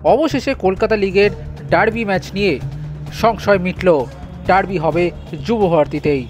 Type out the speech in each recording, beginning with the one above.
অবশেষে কলকাতা লিগের derby match নিয়ে সংশয় মিটল। ডার্বি হবে যুব ভারতীতেই।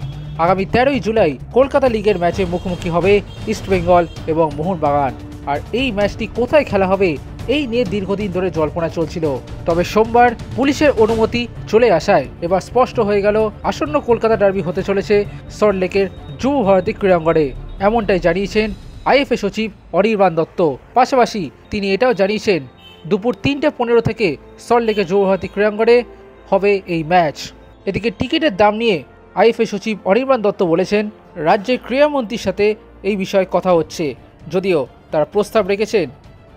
আগামী 13ই জুলাই কলকাতা লিগের ম্যাচে মুখোমুখি হবে ইস্টবেঙ্গল এবং মোহনবাগান। আর এই ম্যাচটি কোথায় খেলা হবে এই নিয়ে দীর্ঘদিন ধরে জল্পনা চলছিল। তবে সোমবার পুলিশের অনুমতি চলে আসায় এবার স্পষ্ট হয়ে গেল আসন্ন কলকাতা ডার্বি হতে চলেছে সল্টলেকের যুব ভারতী ক্রীড়াঙ্গনে। এমনটাই জানিয়েছেন আইএফএ সচিব অনির্বাণ দত্ত। পাশাপাশি তিনি এটাও জানিয়েছেন দুপুর 3:15 থেকে সল্টলেকের যুব ভারতী ক্রীড়াঙ্গনে হবে এই ম্যাচ। এদিকে টিকিটের দাম নিয়ে আইএফএ সচিব অনির্বাণ দত্ত বলেছেন, রাজ্যের ক্রীড়ামন্ত্রীর সাথে এই বিষয়ে কথা হচ্ছে, যদিও তারা প্রস্তাব রেখেছেন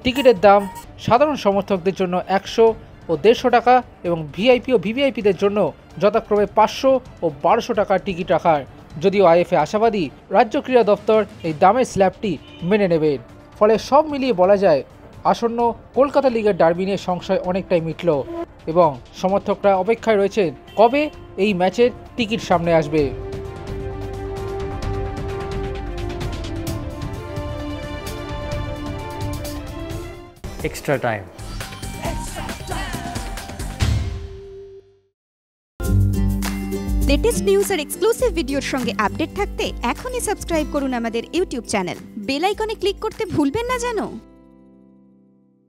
টিকিটের দাম সাধারণ সমর্থকদের জন্য 100 ও 150 টাকা এবং ভিআইপি ও ভিভিআইপিদের জন্য যথাক্রমে 500 ও 1200 টাকার টিকিট রাখার। যদিও আইএফএ আশাবাদী রাজ্য ক্রীড়া দপ্তর এই দামের স্ল্যাবটি মেনে নেবেন। ফলে সব মিলিয়ে বলা যায় আসন্ন কলকাতা লিগের ডার্বি নিয়ে সংশয় অনেকটাই মিটল এবং সমর্থকরা অপেক্ষায় রয়েছেন কবে এই ম্যাচের টিকিট সামনে আসবে। Extra time. লেটেস্ট নিউজ আর এক্সক্লুসিভ ভিডিওর সঙ্গে আপডেট থাকতে এখনই সাবস্ক্রাইব করুন আমাদের ইউটিউব চ্যানেল। বেল আইকনে ক্লিক করতে ভুলবেন না যেন।